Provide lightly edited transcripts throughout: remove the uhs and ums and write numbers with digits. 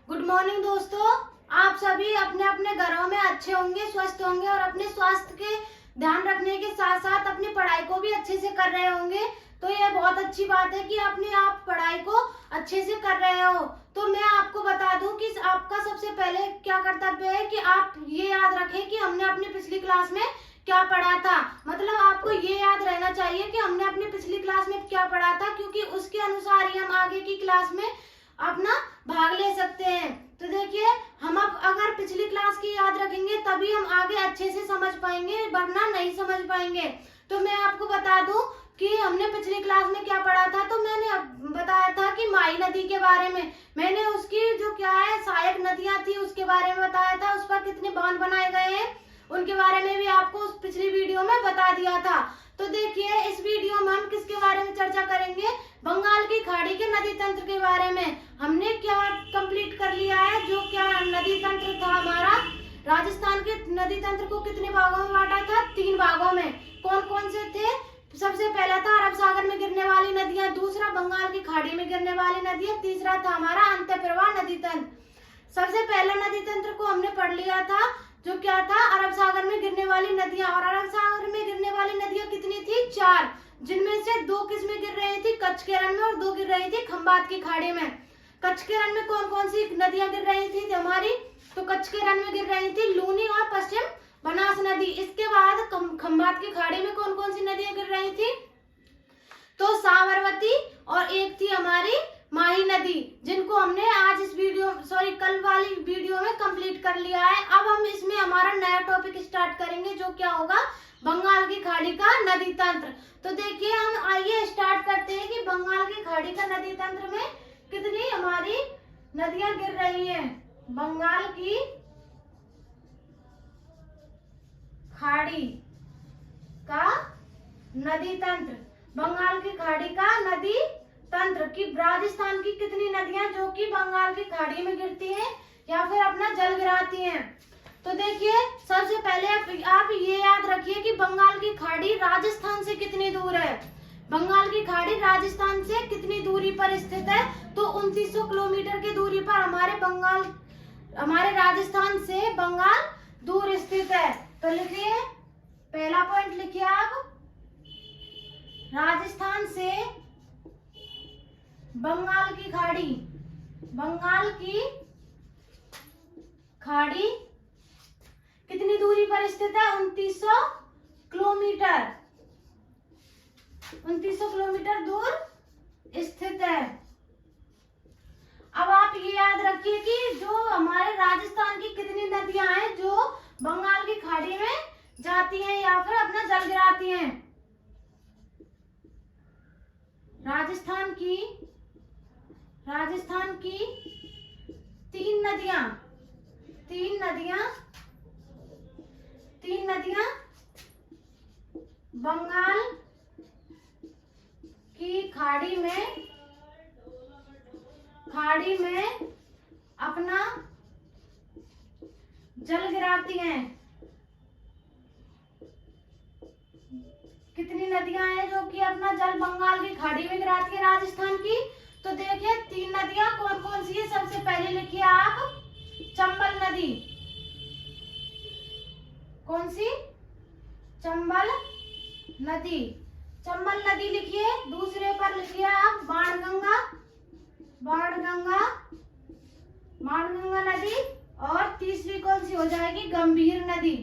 Good morning दोस्तों। आप सभी अपने अपने घरों में अच्छे होंगे, स्वस्थ होंगे और अपने स्वास्थ्य के ध्यान रखने के साथ साथ अपनी पढ़ाई को भी अच्छे से कर रहे होंगे। तो यह बहुत अच्छी बात है कि अपने आप पढ़ाई को अच्छे से कर रहे हो। तो मैं आपको बता दूं कि आपका सबसे पहले क्या कर्तव्य है कि आप ये याद रखें कि हमने अपनी पिछली क्लास में क्या पढ़ा था। मतलब आपको ये याद रहना चाहिए कि हमने अपनी पिछली क्लास में क्या पढ़ा था, क्योंकि उसके अनुसार ही हम आगे की क्लास में अपना भाग ले सकते हैं। तो देखिए, हम अब अगर पिछली क्लास की याद रखेंगे तभी हम आगे अच्छे से समझ पाएंगे, वरना नहीं समझ पाएंगे। तो मैं आपको बता दूं कि हमने पिछली क्लास में क्या पढ़ा था। तो मैंने बताया था कि माही नदी के बारे में, मैंने उसकी जो क्या है सहायक नदियां थी उसके बारे में बताया था, उस पर कितने बांध बनाए गए हैं उनके बारे में भी आपको उस पिछली वीडियो में बता दिया था। तो देखिए, इस वीडियो में हम किसके बारे में चर्चा करेंगे, बंगाल की खाड़ी के नदी तंत्र के बारे में। हमने क्या कंप्लीट कर लिया है, जो क्या नदी तंत्र था हमारा, राजस्थान के नदी तंत्र को कितने भागों में बांटा था, 3 भागों में। कौन कौन से थे? सबसे पहला था अरब सागर में गिरने वाली नदियां, दूसरा बंगाल की खाड़ी में गिरने वाली नदियां, तीसरा था हमारा अंतःप्रवाह नदी तंत्र। सबसे पहला नदी तंत्र को हमने पढ़ लिया था, जो क्या था, अरब सागर में गिरने वाली नदियां। और अरब सागर में गिरने वाली नदियां कितनी थी? 4, जिनमें से 2 किस में गिर रही थी, कच्छ के रण में, और 2 गिर रही थी खंबात की खाड़ी में। कच्छ के रण में कौन कौन सी नदियां गिर रही थी हमारी? तो कच्छ के रण में गिर रही थी लूनी और पश्चिम बनास नदी। इसके बाद खंबात की खाड़ी में कौन कौन सी नदियां गिर रही थी? तो साबरमती और एक थी हमारी माही नदी, जिनको हमने आज इस वीडियो कल वाली वीडियो में कंप्लीट कर लिया है। अब हम इसमें हमारा नया टॉपिक स्टार्ट करेंगे, जो क्या होगा, बंगाल की खाड़ी का नदी तंत्र। तो देखिए, हम आइए स्टार्ट करते हैं कि बंगाल की खाड़ी का नदी तंत्र में कितनी हमारी नदियां गिर रही हैं। बंगाल की खाड़ी का नदी तंत्र, बंगाल की खाड़ी का नदी तंत्र की राजस्थान की कितनी नदियां जो कि बंगाल की खाड़ी में गिरती हैं या फिर अपना जल गिराती हैं। तो देखिए, सबसे पहले आप ये याद रखिए कि बंगाल की खाड़ी राजस्थान से कितनी दूर है। बंगाल की खाड़ी राजस्थान से कितनी दूरी पर स्थित है? तो 2900 किलोमीटर की दूरी पर हमारे राजस्थान से बंगाल दूर स्थित है। तो लिखिए, पहला पॉइंट लिखिए आप, राजस्थान से बंगाल की खाड़ी, बंगाल की खाड़ी कितनी दूरी पर स्थित है? 2900 किलोमीटर, 2900 किलोमीटर दूर स्थित है। अब आप ये याद रखिए कि जो हमारे राजस्थान की कितनी नदियां हैं जो बंगाल की खाड़ी में जाती हैं या फिर अपना जल गिराती हैं। राजस्थान की 3 नदियां बंगाल की खाड़ी में अपना जल गिराती हैं। कितनी नदियां हैं जो कि अपना जल बंगाल की खाड़ी में गिराती है राजस्थान की? तो देखिए, 3 नदियां कौन कौन सी है। सबसे पहले लिखिए आप, चंबल नदी। कौन सी? चंबल नदी, चंबल नदी लिखिए। दूसरे पर लिखिए आप बाणगंगा नदी। और तीसरी कौन सी हो जाएगी? गंभीर नदी।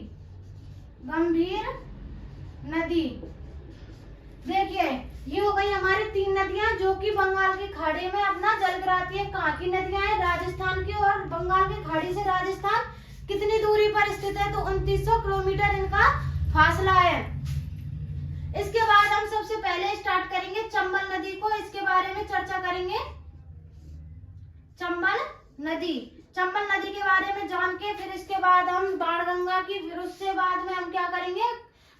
देखिए, ये हो गई हमारी 3 नदियां जो कि बंगाल की खाड़ी में अपना जल गिराती है। कहाँ की नदियां हैं? राजस्थान की। और बंगाल की खाड़ी से राजस्थान कितनी दूरी पर स्थित है? तो 2900 किलोमीटर इनका फासला है। इसके बाद हम सबसे पहले स्टार्ट करेंगे चंबल नदी को, इसके बारे में चर्चा करेंगे। चंबल नदी के बारे में जान के फिर इसके बाद हम बाणगंगा की, फिर उससे बाद में हम क्या करेंगे,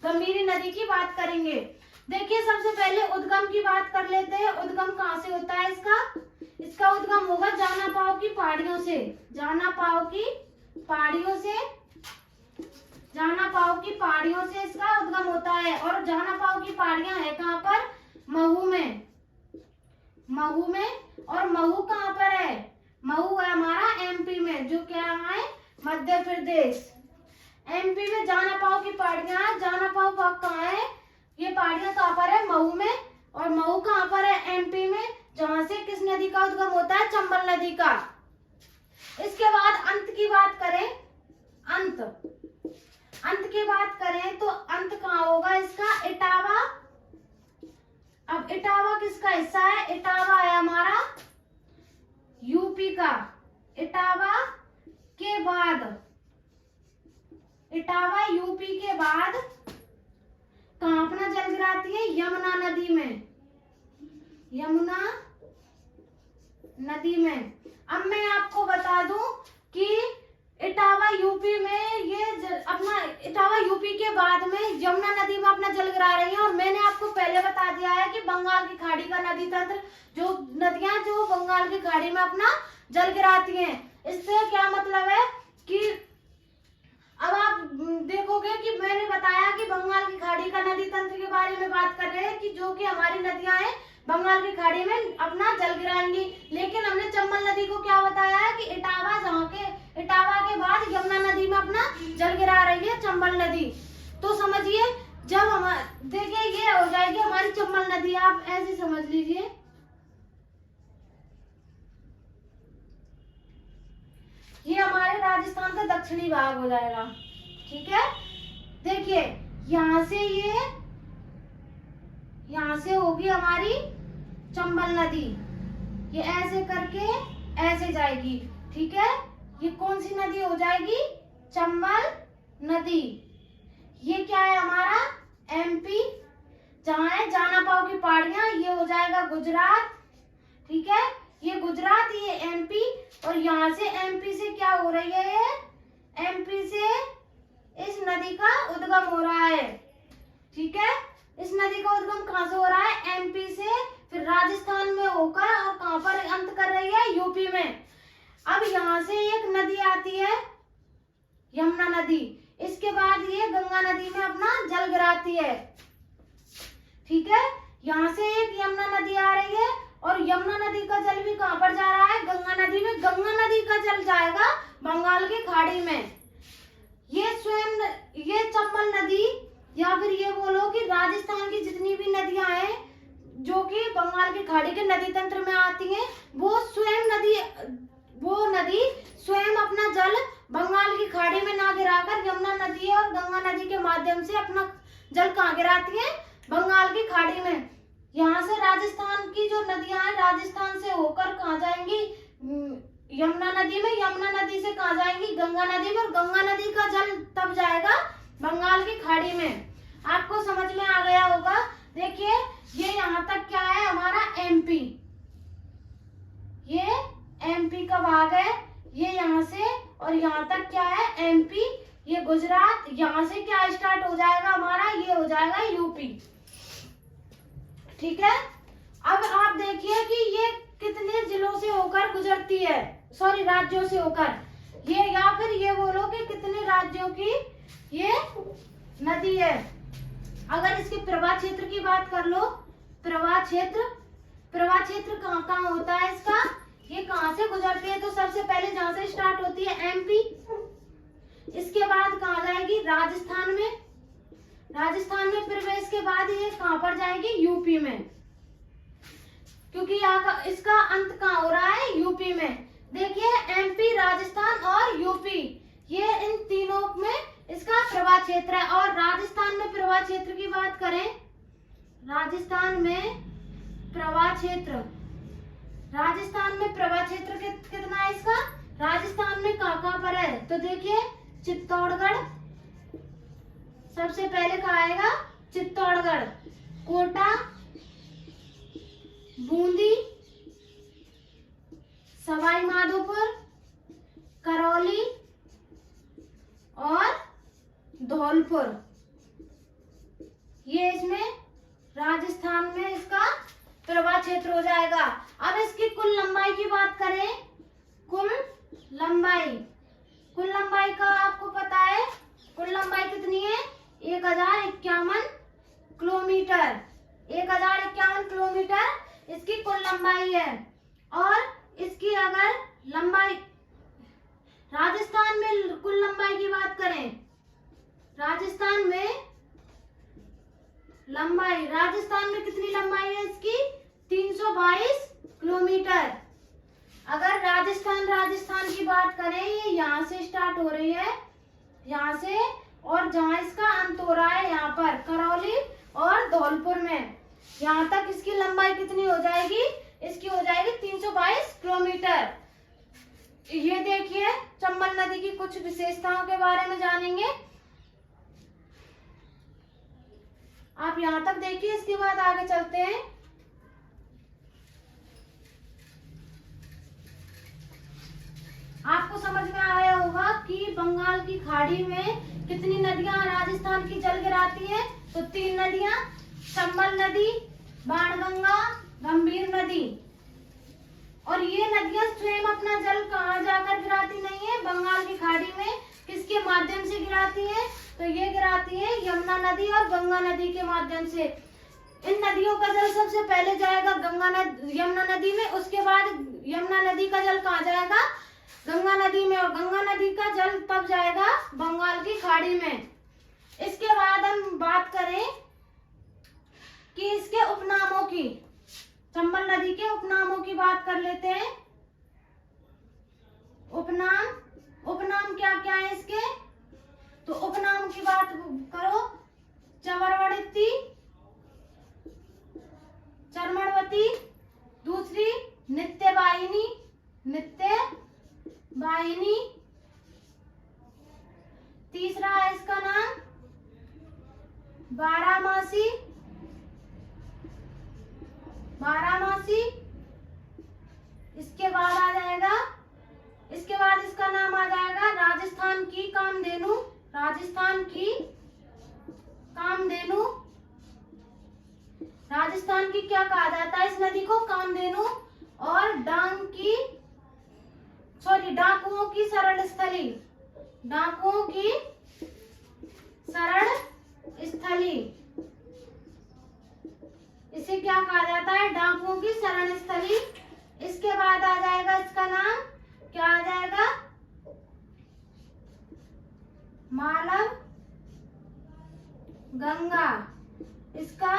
गंभीरी नदी की बात करेंगे। देखिए, सबसे पहले उद्गम की बात कर लेते हैं। उद्गम कहाँ से होता है इसका उद्गम होगा जानापाव की पहाड़ियों से। जानापाव की पहाड़ियों से इसका उद्गम होता है। और जानापाव की पहाड़ियां है कहाँ पर? महू में। और महू कहाँ पर है? महू है हमारा एमपी में, जो क्या है मध्य प्रदेश। एमपी में जाना पाओ की पहाड़ियां है। जाना पाओ कहाँ है? ये पहाड़ियां कहाँ पर है? महू में। और महू कहाँ पर है? एमपी में, जहां से किस नदी का उद्गम होता है? चंबल नदी का। इसके बाद अंत की बात करें, अंत की बात करें तो अंत कहाँ होगा इसका? इटावा। अब इटावा किसका हिस्सा है? इटावा है हमारा यूपी का। इटावा के बाद, इटावा यूपी के बाद कहाँ अपना जल गिराती है? यमुना नदी में। यमुना नदी में। अब मैं आपको बता दूं कि इटावा यूपी में अपना इटावा यूपी के बाद में यमुना नदी में अपना जल गिरा रही है। और मैंने आपको पहले बता दिया है कि बंगाल की खाड़ी का नदी तंत्र, जो नदियां जो बंगाल की खाड़ी में अपना जल गिराती हैं। इससे क्या मतलब है कि अब आप देखोगे कि मैंने बताया कि बंगाल की खाड़ी का नदी तंत्र के बारे में बात कर रहे हैं कि जो कि हमारी नदियां हैं बंगाल की खाड़ी में अपना जल गिराएंगी। लेकिन हमने चंबल नदी को क्या बताया है कि इटावा, जहाँ के इटावा के बाद यमुना नदी में अपना जल गिरा रही है चंबल नदी। तो समझिए, जब हम देखिए ये हो जाएगी हमारी चंबल नदी, आप ऐसे समझ लीजिए। ये हमारे राजस्थान का दक्षिणी भाग हो जाएगा। ठीक है, देखिए यहाँ से होगी हमारी चंबल नदी। ये ऐसे करके ऐसे जाएगी। ठीक है, ये कौन सी नदी हो जाएगी? चंबल नदी। ये क्या है हमारा? एमपी, जहाँ है जाना पाओ की पहाड़ियां, ये हो जाएगा गुजरात। ठीक है, ये गुजरात, ये एमपी। और यहाँ से एमपी से क्या हो रही है? ये एमपी से इस नदी का उद्गम हो रहा है। ठीक है, इस नदी का उद्गम कहाँ से हो रहा है? एमपी से, फिर राजस्थान में होकर और कहाँ पर अंत कर रही है? यूपी में। अब यहाँ से एक नदी आती है यमुना नदी। इसके बाद ये गंगा नदी में अपना जल गिराती है। ठीक है, यहाँ से एक यमुना नदी आ रही है और यमुना नदी का जल भी कहाँ पर जा रहा है? गंगा नदी में। गंगा नदी का जल जाएगा बंगाल की खाड़ी में। ये चंबल नदी, या फिर ये बोलो कि राजस्थान की जितनी भी नदियां हैं जो कि बंगाल की खाड़ी के नदी तंत्र में आती हैं, वो नदी स्वयं अपना जल बंगाल की खाड़ी में ना गिराकर यमुना नदी और गंगा नदी के माध्यम से अपना जल कहाँ गिराती है? बंगाल की खाड़ी में। यहाँ से राजस्थान की जो नदियां हैं, राजस्थान से होकर कहाँ जाएंगी? यमुना नदी में। यमुना नदी से कहाँ जाएंगी? गंगा नदी में। और गंगा नदी का जल तब जाएगा बंगाल की खाड़ी में। आपको समझ में आ गया होगा। देखिए ये यहाँ तक क्या है हमारा? एमपी। ये एमपी का भाग है, ये यहाँ से, और यहाँ तक क्या है? एमपी। ये गुजरात। यहाँ से क्या स्टार्ट हो जाएगा हमारा? ये हो जाएगा यूपी। ठीक है, अब आप देखिए कि ये कितने जिलों से होकर गुजरती है, सॉरी राज्यों से होकर। ये या फिर ये बोलो कि कितने राज्यों की ये नदी है। अगर इसके प्रवाह क्षेत्र की बात कर लो, प्रवाह क्षेत्र कहाँ कहाँ होता है इसका? ये कहाँ से गुजरती है? तो सबसे पहले जहाँ से स्टार्ट होती है एमपी, इसके बाद कहाँ जाएगी? राजस्थान में। राजस्थान में प्रवेश के बाद ये कहाँ पर जाएगी? यूपी में, क्योंकि यहाँ का इसका अंत कहाँ हो रहा है? यूपी में। देखिए एमपी, राजस्थान और यूपी, ये इन तीनों में इसका प्रवाह क्षेत्र है। और राजस्थान में प्रवाह क्षेत्र की बात करें, राजस्थान में प्रवाह क्षेत्र कितना है इसका? राजस्थान में कहाँ पर है? तो देखिए चित्तौड़गढ़, सबसे पहले कहाँ आएगा? चित्तौड़गढ़, कोटा, बूंदी, सवाई माधोपुर, करौली और धौलपुर। ये इसमें राजस्थान में इसका प्रवाह क्षेत्र हो जाएगा। अब इसकी कुल लंबाई की बात करें, कुल लंबाई का आपको पता है, कुल लंबाई कितनी है? 1051 किलोमीटर। 1051 किलोमीटर इसकी कुल लंबाई है। और इसकी अगर लंबाई, राजस्थान में कुल लंबाई की बात करें, राजस्थान में लंबाई, राजस्थान में कितनी लंबाई है इसकी? 322 किलोमीटर। अगर राजस्थान की बात करें, ये यहाँ से स्टार्ट हो रही है, यहाँ से, और जहाँ इसका अंत हो रहा है यहाँ पर करौली और धौलपुर में, यहाँ तक इसकी लंबाई कितनी हो जाएगी? इसकी हो जाएगी 322 किलोमीटर। ये देखिए, चंबल नदी की कुछ विशेषताओं के बारे में जानेंगे। आप यहाँ तक देखिए, इसके बाद आगे चलते हैं। आपको समझ में आया होगा कि बंगाल की खाड़ी में कितनी नदियां राजस्थान की जल गिराती है? तो 3 नदियां, चंबल नदी, बाणगंगा, गंभीर नदी। और ये नदियां स्वयं अपना जल कहाँ जाकर गिराती नहीं है? बंगाल की खाड़ी में। किसके माध्यम से गिराती है? तो ये गिराती है यमुना नदी और गंगा नदी के माध्यम से। इन नदियों का जल सबसे पहले जाएगा यमुना नदी में, उसके बाद यमुना नदी का जल कहाँ जाएगा? गंगा नदी में, और गंगा नदी का जल तब जाएगा बंगाल की खाड़ी में। इसके बाद हम बात करें कि इसके उपनामों की, चंबल नदी के उपनामों की बात कर लेते हैं। उपनाम क्या क्या है इसके? तो उपनाम की बात करो, चंवरवती, चरमणवती, दूसरी नित्यवाहिनी, तीसरा है इसका नाम बारामासी, इसके बाद आ जाएगा, इसके बाद इसका नाम आ जाएगा राजस्थान की कामधेनु, राजस्थान की क्या कहा जाता है इस नदी को? कामधेनु। और डाकुओं की शरण स्थली, इसे क्या कहा जाता है? डाकुओं की शरण स्थली। इसके बाद आ जाएगा, इसका नाम क्या आ जाएगा? मालव गंगा। इसका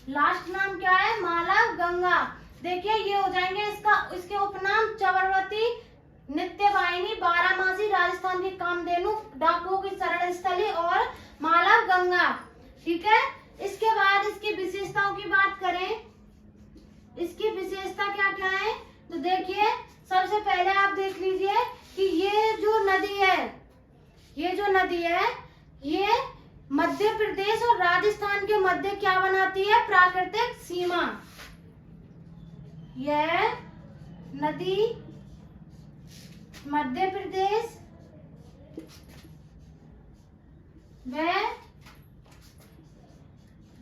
लास्ट नाम क्या है? मालव गंगा। देखिए, ये हो जाएंगे इसके उपनाम चंवरवती, नित्यवाहिनी, बारामासी, राजस्थान की कामधेनु, डाकुओं की शरण स्थली और मालव गंगा। ठीक है। इसके बाद इसकी विशेषताओं की बात करें, इसकी विशेषता क्या क्या है? तो देखिए, सबसे पहले आप देख लीजिए कि ये जो नदी है, ये मध्य प्रदेश और राजस्थान के मध्य क्या बनाती है? प्राकृतिक सीमा। यह नदी मध्य प्रदेश व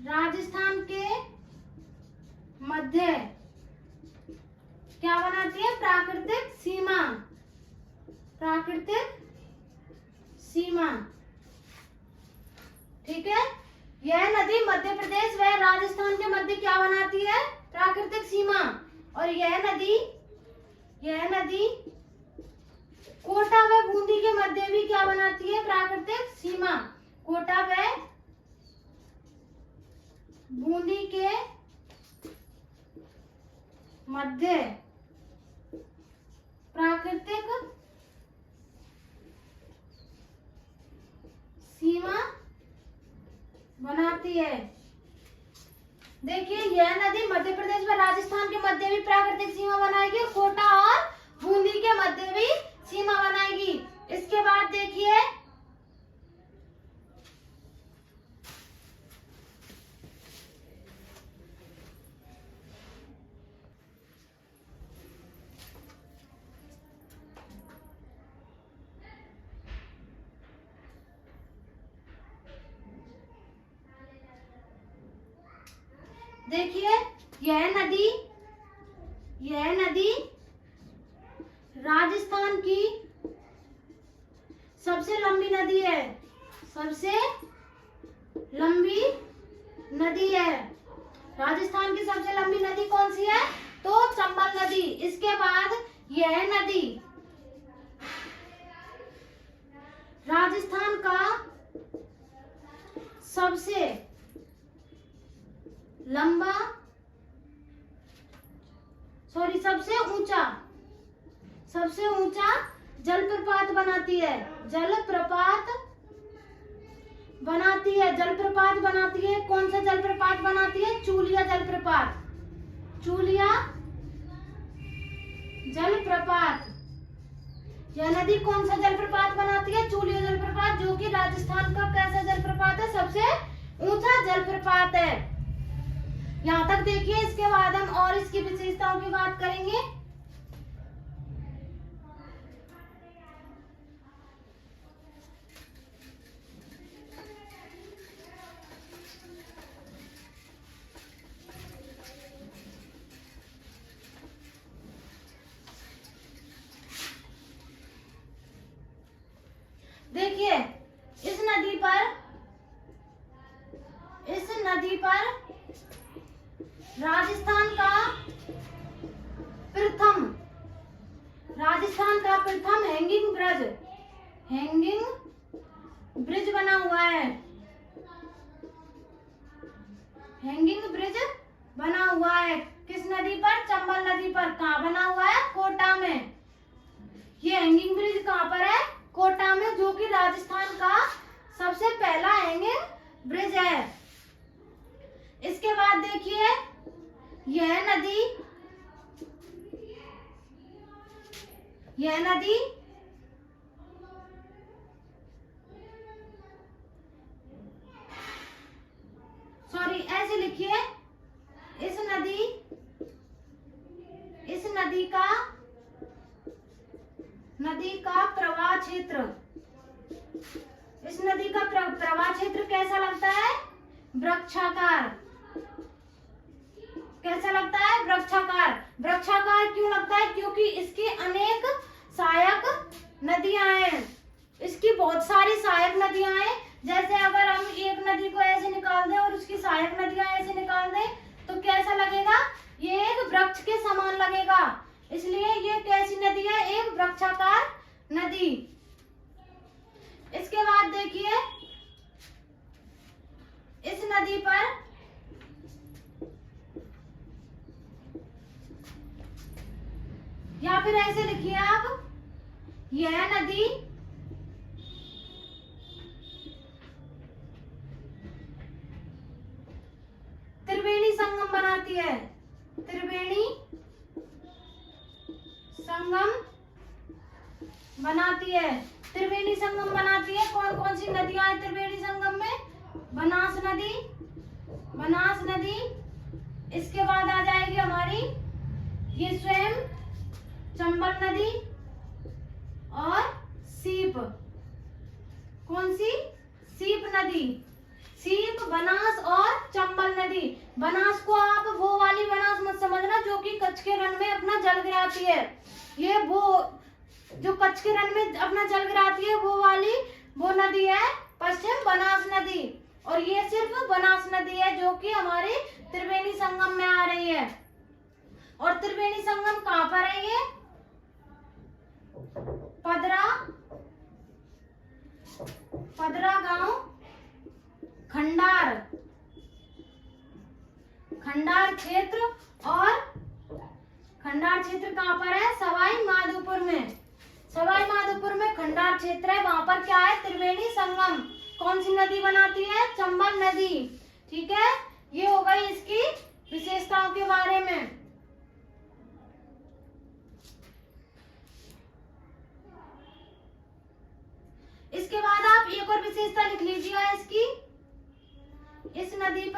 राजस्थान के मध्य क्या बनाती है? प्राकृतिक सीमा। ठीक है। यह नदी मध्य प्रदेश व राजस्थान के मध्य क्या बनाती है? प्राकृतिक सीमा। और यह नदी कोटा व बूंदी के मध्य भी क्या बनाती है? प्राकृतिक सीमा। कोटा व बूंदी के मध्य प्राकृतिक सीमा बनाती है। देखिए, यह नदी मध्य प्रदेश व राजस्थान के मध्य भी प्राकृतिक सीमा बनाएगी, कोटा और बूंदी के मध्य भी सीमा बनाएगी। इसके बाद देखिए, यह नदी राजस्थान की सबसे लंबी नदी है, राजस्थान की सबसे लंबी नदी कौन सी है? तो चंबल नदी। इसके बाद यह नदी राजस्थान का सबसे लंबा सबसे ऊंचा जलप्रपात बनाती है। जलप्रपात बनाती है। कौन सा जलप्रपात बनाती है? चूलिया जलप्रपात। चूलिया जलप्रपात। यह नदी कौन सा जलप्रपात बनाती है? चूलिया जलप्रपात, जो कि राजस्थान का कैसा जलप्रपात है? सबसे ऊंचा जलप्रपात है। यहाँ तक देखिए। इसके बाद हम और इसकी विशेषताओं की बात करेंगे। देखिए, इस नदी पर राजस्थान का प्रथम हैंगिंग ब्रिज बना हुआ है। हैंगिंग ब्रिज बना हुआ है। किस नदी पर? चंबल नदी पर। कहाँ बना हुआ है? कोटा में। ये हैंगिंग ब्रिज कहाँ पर है? कोटा में, जो कि राजस्थान का सबसे पहला हैंगिंग ब्रिज है। इसके बाद देखिए, यह नदी ऐसे लिखिए। इस नदी का प्रवाह क्षेत्र, प्रवाह क्षेत्र कैसा लगता है? वृक्षाकार। कैसा लगता है? वृक्षाकार। वृक्षाकार क्यों लगता है? क्योंकि इसकी अनेक सहायक नदियां हैं। इसकी बहुत सारी सहायक नदियां हैं। जैसे अगर हम एक नदी को ऐसे निकाल दें और उसकी सहायक नदियां ऐसे निकाल दें तो कैसा लगेगा? ये एक वृक्ष के समान लगेगा। इसलिए ये कैसी नदी है? एक वृक्षाकार नदी। इसके बाद देखिए, इस नदी पर या फिर ऐसे लिखिए आप, यह नदी त्रिवेणी संगम बनाती है। त्रिवेणी संगम बनाती है। त्रिवेणी संगम बनाती है। कौन कौन सी नदियां हैं त्रिवेणी संगम में? बनास नदी। इसके बाद आ जाएगी हमारी ये स्वयं चंबल नदी और सीप। कौन सी? सीप नदी। सीप, बनास और चंबल नदी। बनास को आप वो वाली बनास मत समझना जो कि कच्छ के रण में अपना जल गिराती है। ये वो जो कच्छ के रण में अपना जल गिराती है वो नदी है पश्चिम बनास नदी। और ये सिर्फ बनास नदी है जो कि हमारे त्रिवेणी संगम में आ रही है। और त्रिवेणी संगम कहाँ पर है? ये पदरा गांव, खंडार क्षेत्र। और खंडार क्षेत्र कहाँ पर है? सवाई माधोपुर में खंडार क्षेत्र है। वहां पर क्या है? त्रिवेणी संगम। कौन सी नदी बनाती है? चंबल नदी। ठीक है, ये हो गई इसकी विशेषताओं के बारे में। इसके बाद आप एक और विशेषता लिख लीजिएगा इसकी। इस नदी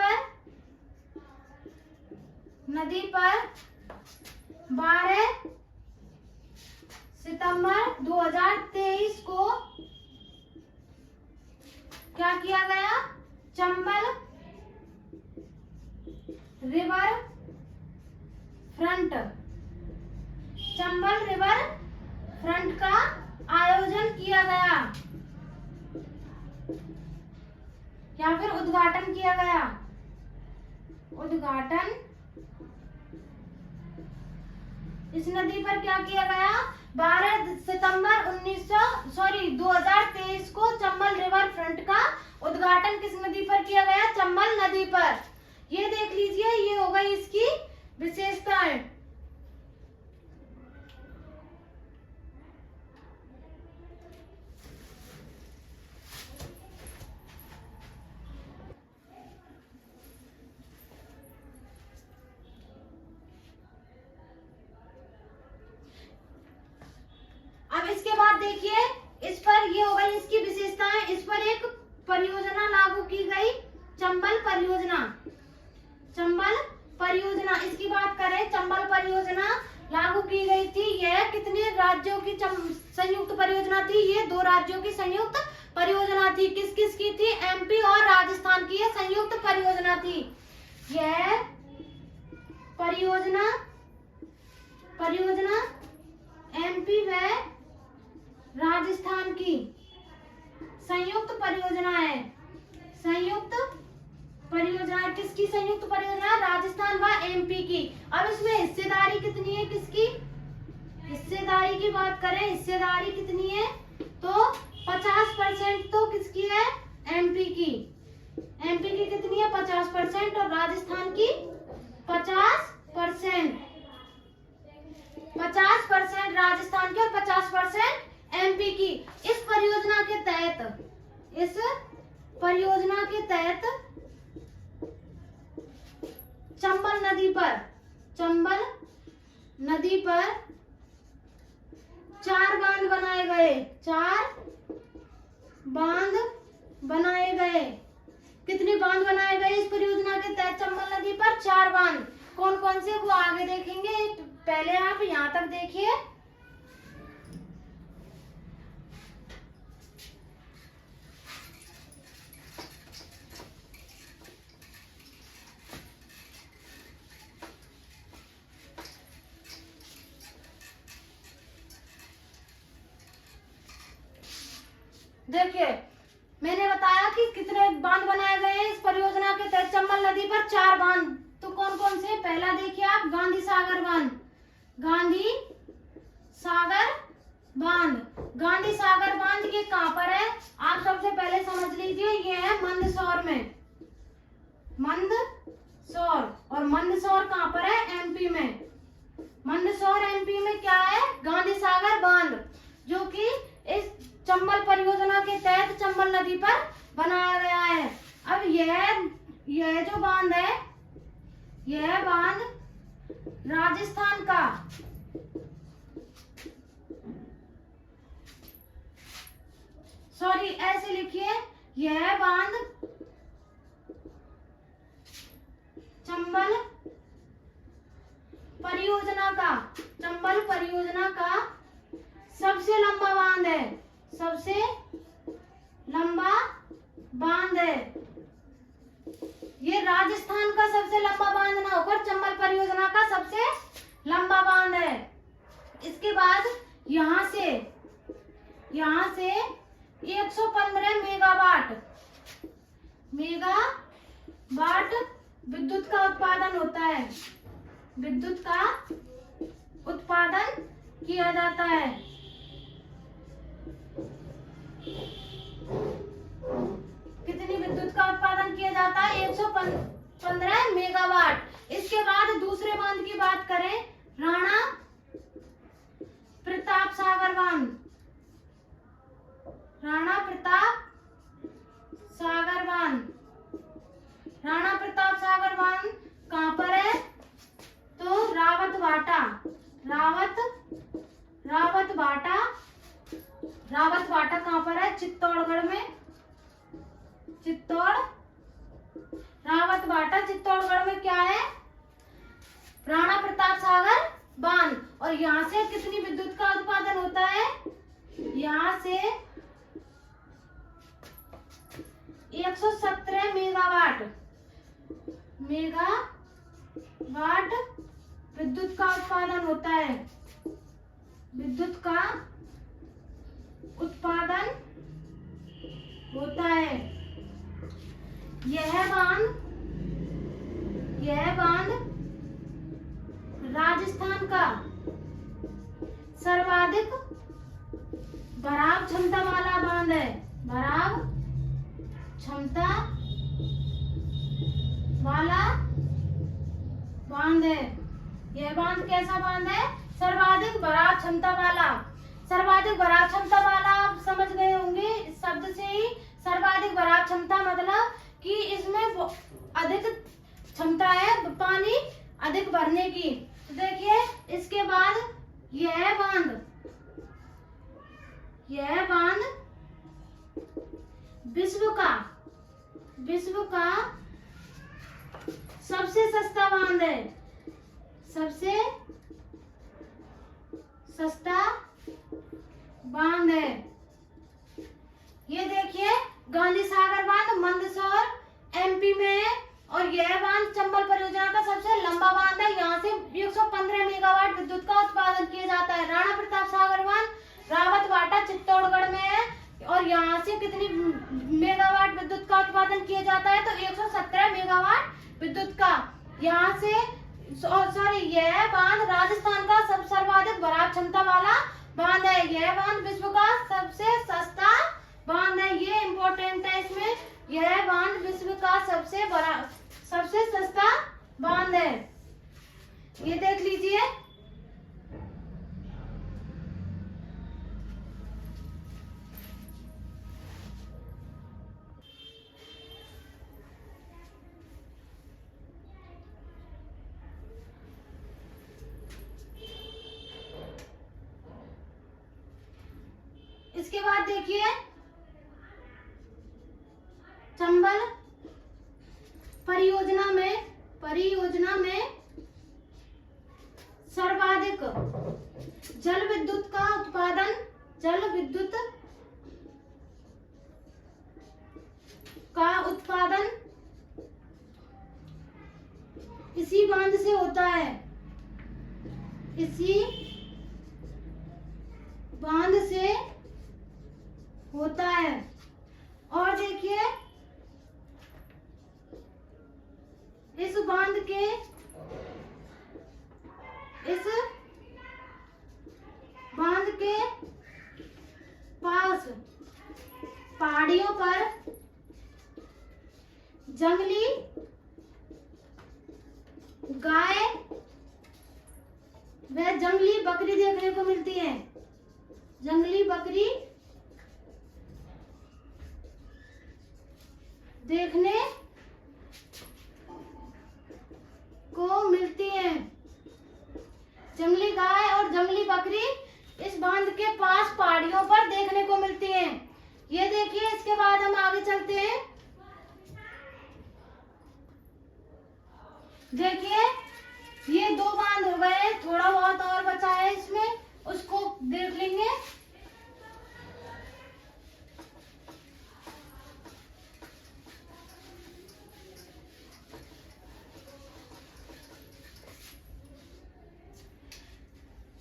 पर 12 सितंबर 2023 को क्या किया गया? चंबल रिवर फ्रंट का आयोजन किया गया या फिर उद्घाटन किया गया। इस नदी पर क्या किया गया? 12 सितंबर 2023 को फ्रंट का उद्घाटन किस नदी पर किया गया? चंबल नदी पर। ये देख लीजिए, ये हो गई इसकी विशेषताएं। अब इसके बाद देखिए, इस पर ये हो गई इसकी विशेषताएं। इस पर एक परियोजना लागू की गई, चंबल परियोजना। चंबल परियोजना, इसकी बात करें, चंबल परियोजना लागू की गई थी। यह कितने राज्यों की संयुक्त परियोजना थी? ये 2 राज्यों की संयुक्त परियोजना थी। किस किस की थी? एमपी और राजस्थान की यह संयुक्त परियोजना थी। यह परियोजना एमपी व राजस्थान की संयुक्त परियोजना है। संयुक्त परियोजना किसकी संयुक्त परियोजना? राजस्थान व एमपी की। अब इसमें हिस्सेदारी कितनी है? किसकी हिस्सेदारी की बात करें, हिस्सेदारी कितनी है? तो 50% तो किसकी है? एमपी की। एमपी की कितनी है? 50% और राजस्थान की 50%। 50% राजस्थान की और 50% एमपी की। इस परियोजना के तहत चंबल नदी पर 4 बांध बनाए गए। 4 बांध बनाए गए। कितने बांध बनाए गए इस परियोजना के तहत? चंबल नदी पर 4 बांध। कौन कौन से, वो आगे देखेंगे। पहले आप यहाँ तक देखिए। देखिए, मैंने बताया कि कितने बांध बनाए गए हैं इस परियोजना के तहत। चंबल नदी पर 4 बांध। तो कौन कौन से? पहला देखिए आप, गांधी सागर बांध। गांधी सागर बांध ये कहाँ पर है? आप सबसे पहले समझ लीजिए, ये है मंदसौर में। मंदसौर, और मंदसौर कहाँ पर है? एमपी में। मंदसौर एमपी में क्या है? गांधी सागर बांध, जो कि इस चंबल परियोजना के तहत चंबल नदी पर बनाया गया है। अब यह जो बांध है, यह बांध राजस्थान का ऐसे लिखिए, यह बांध चंबल परियोजना का सबसे लंबा बांध है। सबसे लंबा बांध है। ये राजस्थान का सबसे लंबा बांध ना होकर चंबल परियोजना का सबसे लंबा बांध है। इसके बाद यहाँ से 115 मेगावाट विद्युत का उत्पादन होता है। विद्युत का उत्पादन किया जाता है। कितनी विद्युत का उत्पादन किया जाता है? 115 मेगावाट। इसके बाद दूसरे बांध की बात करें, राणा प्रताप सागर बांध। राणा प्रताप सागर बांध कहाँ पर है? तो रावत भाटा कहाँ पर है? चित्तौड़गढ़ में। रावत भाटा चित्तौड़गढ़ में क्या है? राणा प्रताप सागर बांध। और यहाँ से कितनी विद्युत का उत्पादन होता है? यहाँ से 117 मेगावाट विद्युत का उत्पादन होता है। विद्युत का उत्पादन होता है। यह बांध राजस्थान का सर्वाधिक भराव क्षमता वाला बांध है। भराव क्षमता वाला बांध है। यह बांध कैसा बांध है? सर्वाधिक भराव क्षमता वाला। सर्वाधिक भराव क्षमता वाला आप समझ गए होंगे इस शब्द से ही। सर्वाधिक भराव क्षमता मतलब कि इसमें अधिक क्षमता है पानी अधिक भरने की। तो देखिए इसके बाद यह बांध विश्व का सबसे सस्ता बांध है। सबसे सस्ता बांध है। ये देखिए गांधी सागर बांध मंदसौर एमपी में है और यह बांध चंबल परियोजना का सबसे लंबा बांध है। यहाँ से 115 मेगावाट विद्युत का उत्पादन किया जाता है। राणा प्रताप सागर बांध रावतवाटा चित्तौड़गढ़ में है और यहाँ से कितनी मेगावाट विद्युत का उत्पादन किया जाता है? तो 117 मेगावाट विद्युत का। यहाँ से यह बांध राजस्थान का सर्वाधिक भराव क्षमता वाला बांध है। यह बांध विश्व का सबसे सस्ता बांध है। ये इम्पोर्टेंट है इसमें। यह बांध विश्व का सबसे सस्ता बांध है। ये देख लीजिए। इसके बाद देखिए चंबल परियोजना में सर्वाधिक जल विद्युत का उत्पादन इसी बांध से होता है। इसी बांध से होता है। और देखिए इस बांध के पास पहाड़ियों पर जंगली गाय व जंगली बकरी देखने को मिलती है। जंगली बकरी देखने को मिलती है। जंगली गाय और जंगली बकरी इस बांध के पास पहाड़ियों पर देखने को मिलती है। ये देखिए इसके बाद हम आगे चलते हैं। देखिए ये दो बांध हो गए, थोड़ा बहुत और बचा है इसमें, उसको देख लेंगे।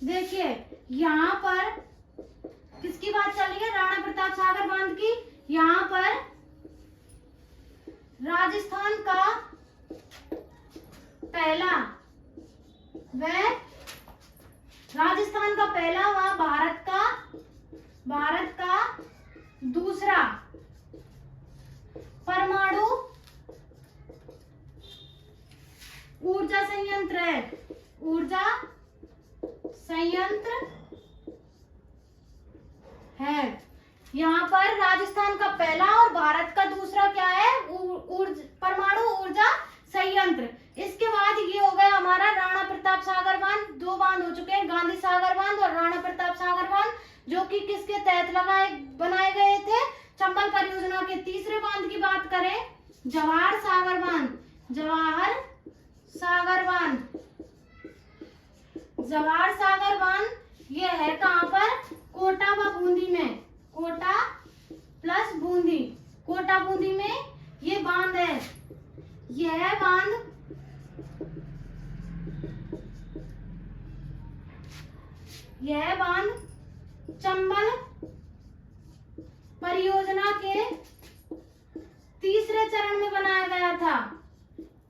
देखिए यहाँ पर किसकी बात चल रही है? राणा प्रताप सागर बांध की। यहाँ पर राजस्थान का पहला व भारत का दूसरा परमाणु ऊर्जा संयंत्र है। ऊर्जा संयंत्र है। यहाँ पर राजस्थान का पहला और भारत का दूसरा क्या है? परमाणु ऊर्जा संयंत्र। इसके बाद ये हो गया हमारा राणा प्रताप सागर बांध। दो बांध हो चुके हैं, गांधी सागर बांध और राणा प्रताप सागर बांध, जो कि किसके तहत बनाए गए थे? चंबल परियोजना के। तीसरे बांध की बात करें, जवाहर सागर बांध। जवाहर सागर बांध ये है कहाँ पर? कोटा व बूंदी में। कोटा प्लस बूंदी, कोटा बूंदी में ये बांध है। यह बांध चंबल परियोजना के तीसरे चरण में बनाया गया था।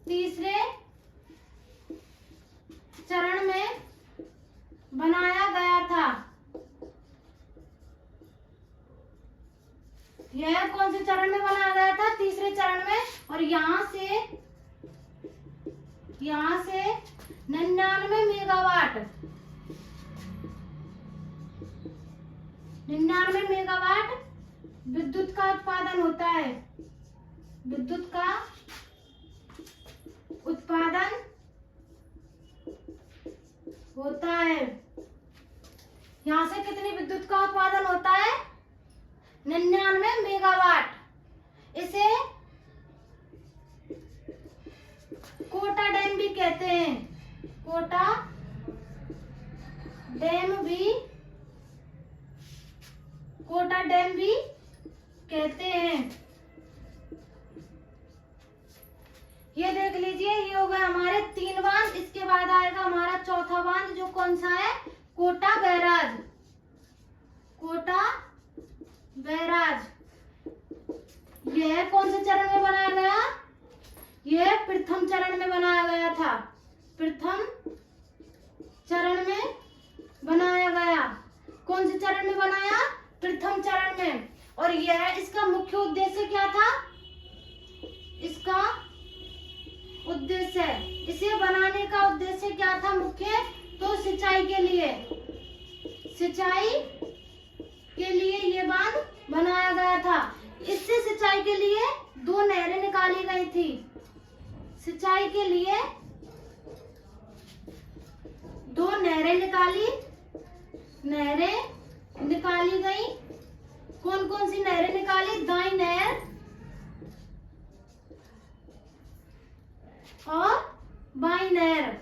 तीसरे चरण में बनाया गया था। यह कौन से चरण में बनाया गया था? तीसरे चरण में। और यहाँ से 99 मेगावाट 99 मेगावाट विद्युत का उत्पादन होता है। विद्युत का उत्पादन होता है। यहाँ से कितनी विद्युत का उत्पादन होता है? 99 मेगावाट। इसे कोटा डैम भी कहते हैं। कोटा डैम भी कहते हैं। ये देख लीजिए, ये हो गए हमारे 3 बांध। इसके बाद आएगा हमारा चौथा बांध, जो कौन सा है? कोटा बैराज। कोटा बैराज यह कौन से चरण में बनाया गया? यह प्रथम चरण में बनाया गया था। प्रथम चरण में बनाया गया। कौन से चरण में बनाया? प्रथम चरण में। और यह इसका मुख्य उद्देश्य क्या था? इसका उद्देश्य, इसे बनाने का उद्देश्य क्या था मुख्य? तो सिंचाई के लिए ये बांध बनाया गया था। इससे सिंचाई के लिए 2 नहरें निकाली गई थी। सिंचाई के लिए 2 नहरें निकाली गई। कौन कौन सी नहरें निकाली? दाई नहर और बाई नहर।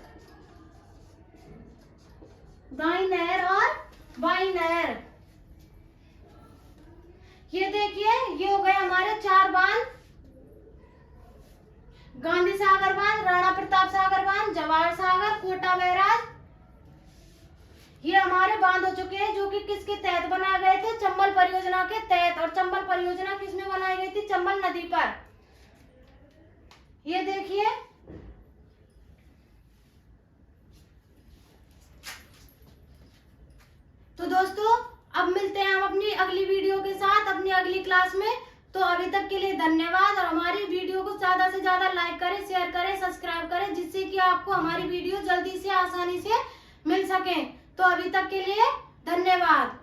दाई नहर और बाई नहर। ये देखिए, ये हो गए हमारे 4 बांध। गांधी सागर बांध, राणा प्रताप सागर बांध, जवाहर सागर, कोटा बैराज। ये हमारे बांध हो चुके हैं, जो कि किसके तहत बनाए गए थे? चंबल परियोजना के तहत। और चंबल परियोजना किसमें बनाई गई थी? चंबल नदी पर। ये देखिए, तो दोस्तों अब मिलते हैं हम अपनी अगली वीडियो के साथ, अपनी अगली क्लास में। तो अभी तक के लिए धन्यवाद। और हमारी वीडियो को ज्यादा से ज्यादा लाइक करें, शेयर करें, सब्सक्राइब करें, जिससे कि आपको हमारी वीडियो जल्दी से आसानी से मिल सके। तो अभी तक के लिए धन्यवाद।